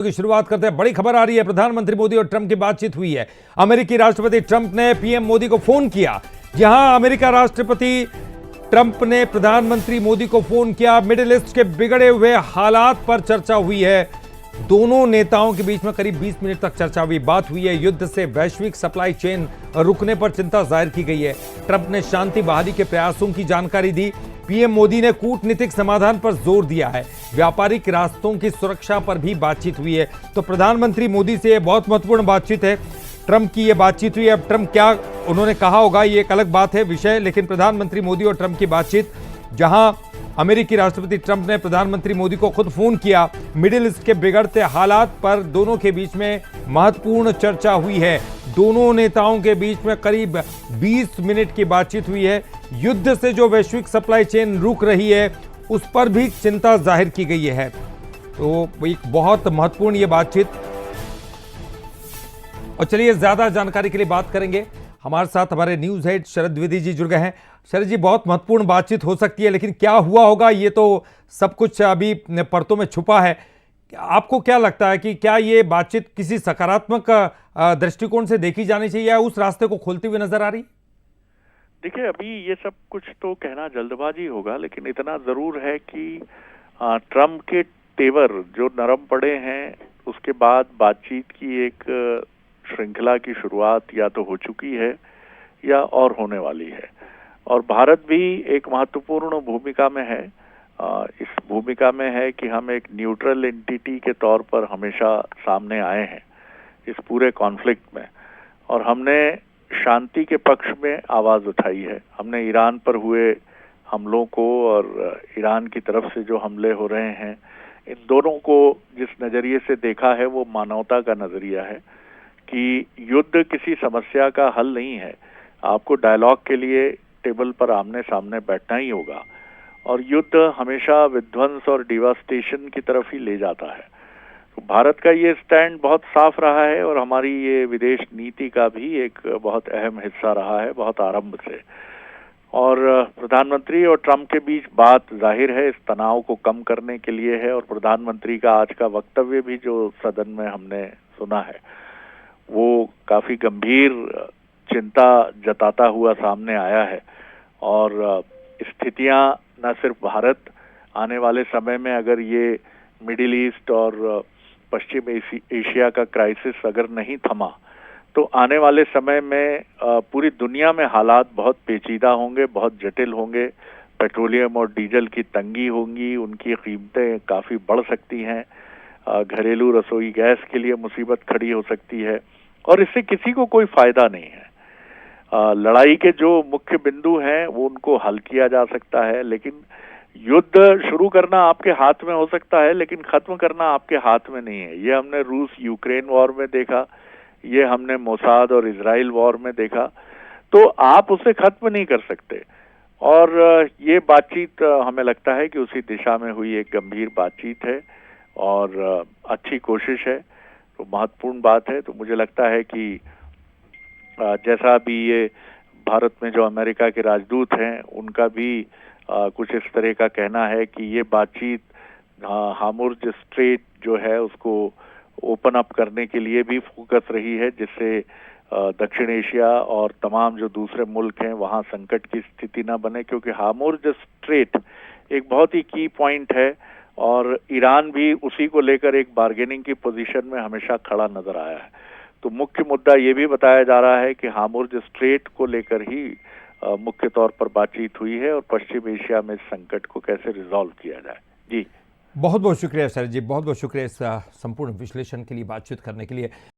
की शुरुआत करते हैं। बड़ी खबर आ रही है, प्रधानमंत्री मोदी और ट्रंप की बातचीत हुई है। अमेरिकी राष्ट्रपति ट्रंप ने पीएम मोदी को फोन किया। जहां अमेरिका राष्ट्रपति ट्रंप ने प्रधानमंत्री मोदी को फोन किया। मिडिल ईस्ट के बिगड़े हुए हालात पर चर्चा हुई है। दोनों नेताओं के बीच में करीब 20 मिनट तक चर्चा हुई, बात हुई है। युद्ध से वैश्विक सप्लाई चेन रुकने पर चिंता जाहिर की गई है। ट्रंप ने शांति बहाली के प्रयासों की जानकारी दी। पीएम मोदी ने कूटनीतिक समाधान पर जोर दिया है। व्यापारिक रास्तों की सुरक्षा पर भी बातचीत हुई है। तो प्रधानमंत्री मोदी से यह बहुत महत्वपूर्ण बातचीत है। ट्रंप की यह बातचीत हुई है। अब ट्रंप क्या उन्होंने कहा होगा ये एक अलग बात है, विषय, लेकिन प्रधानमंत्री मोदी और ट्रंप की बातचीत, जहां अमेरिकी राष्ट्रपति ट्रंप ने प्रधानमंत्री मोदी को खुद फोन किया। मिडिल ईस्ट के बिगड़ते हालात पर दोनों के बीच में महत्वपूर्ण चर्चा हुई है। दोनों नेताओं के बीच में करीब 20 मिनट की बातचीत हुई है। युद्ध से जो वैश्विक सप्लाई चेन रुक रही है उस पर भी चिंता जाहिर की गई है। तो एक बहुत महत्वपूर्ण ये बातचीत। और चलिए ज्यादा जानकारी के लिए बात करेंगे। हमारे साथ हमारे न्यूज हेड शरद द्विवेदी जी जुड़ गए हैं। शरद जी, बहुत महत्वपूर्ण बातचीत हो सकती है, लेकिन क्या हुआ होगा ये तो सब कुछ अभी परतों में छुपा है। आपको क्या लगता है कि क्या ये बातचीत किसी सकारात्मक दृष्टिकोण से देखी जानी चाहिए या उस रास्ते को खोलती हुई नजर आ रही? देखिए, अभी ये सब कुछ तो कहना जल्दबाजी होगा, लेकिन इतना जरूर है कि ट्रम्प के तेवर जो नरम पड़े हैं, उसके बाद बातचीत की एक श्रृंखला की शुरुआत या तो हो चुकी है या और होने वाली है। और भारत भी एक महत्वपूर्ण भूमिका में है। इस भूमिका में है कि हम एक न्यूट्रल एंटिटी के तौर पर हमेशा सामने आए हैं इस पूरे कॉन्फ्लिक्ट में, और हमने शांति के पक्ष में आवाज उठाई है। हमने ईरान पर हुए हमलों को और ईरान की तरफ से जो हमले हो रहे हैं, इन दोनों को जिस नजरिए से देखा है वो मानवता का नजरिया है कि युद्ध किसी समस्या का हल नहीं है। आपको डायलॉग के लिए टेबल पर आमने सामने बैठना ही होगा, और युद्ध हमेशा विध्वंस और डिवास्टेशन की तरफ ही ले जाता है। तो भारत का ये स्टैंड बहुत साफ रहा है और हमारी ये विदेश नीति का भी एक बहुत अहम हिस्सा रहा है, बहुत आरंभ से। और प्रधानमंत्री और ट्रंप के बीच बात जाहिर है इस तनाव को कम करने के लिए है, और प्रधानमंत्री का आज का वक्तव्य भी जो सदन में हमने सुना है वो काफी गंभीर चिंता जताता हुआ सामने आया है। और स्थितियां न सिर्फ भारत, आने वाले समय में अगर ये मिडिल ईस्ट और पश्चिम एशिया का क्राइसिस अगर नहीं थमा तो आने वाले समय में पूरी दुनिया में हालात बहुत पेचीदा होंगे, बहुत जटिल होंगे। पेट्रोलियम और डीजल की तंगी होंगी, उनकी कीमतें काफी बढ़ सकती हैं। घरेलू रसोई गैस के लिए मुसीबत खड़ी हो सकती है, और इससे किसी को कोई फायदा नहीं है। लड़ाई के जो मुख्य बिंदु हैं वो उनको हल किया जा सकता है, लेकिन युद्ध शुरू करना आपके हाथ में हो सकता है, लेकिन खत्म करना आपके हाथ में नहीं है। ये हमने रूस यूक्रेन वॉर में देखा, ये हमने मोसाद और इजराइल वॉर में देखा। तो आप उसे खत्म नहीं कर सकते, और ये बातचीत हमें लगता है कि उसी दिशा में हुई एक गंभीर बातचीत है और अच्छी कोशिश है। तो महत्वपूर्ण बात है। तो मुझे लगता है कि जैसा भी ये भारत में जो अमेरिका के राजदूत हैं उनका भी कुछ इस तरह का कहना है कि ये बातचीत हार्मुज़ स्ट्रेट जो है उसको ओपन अप करने के लिए भी फोकस रही है, जिससे दक्षिण एशिया और तमाम जो दूसरे मुल्क हैं वहाँ संकट की स्थिति न बने, क्योंकि हार्मुज़ स्ट्रेट एक बहुत ही की पॉइंट है और ईरान भी उसी को लेकर एक बार्गेनिंग की पोजीशन में हमेशा खड़ा नजर आया है। तो मुख्य मुद्दा ये भी बताया जा रहा है कि हार्मुज़ स्ट्रेट को लेकर ही मुख्य तौर पर बातचीत हुई है और पश्चिम एशिया में इस संकट को कैसे रिजॉल्व किया जाए। जी, बहुत बहुत शुक्रिया शरद जी, बहुत बहुत शुक्रिया इस संपूर्ण विश्लेषण के लिए, बातचीत करने के लिए।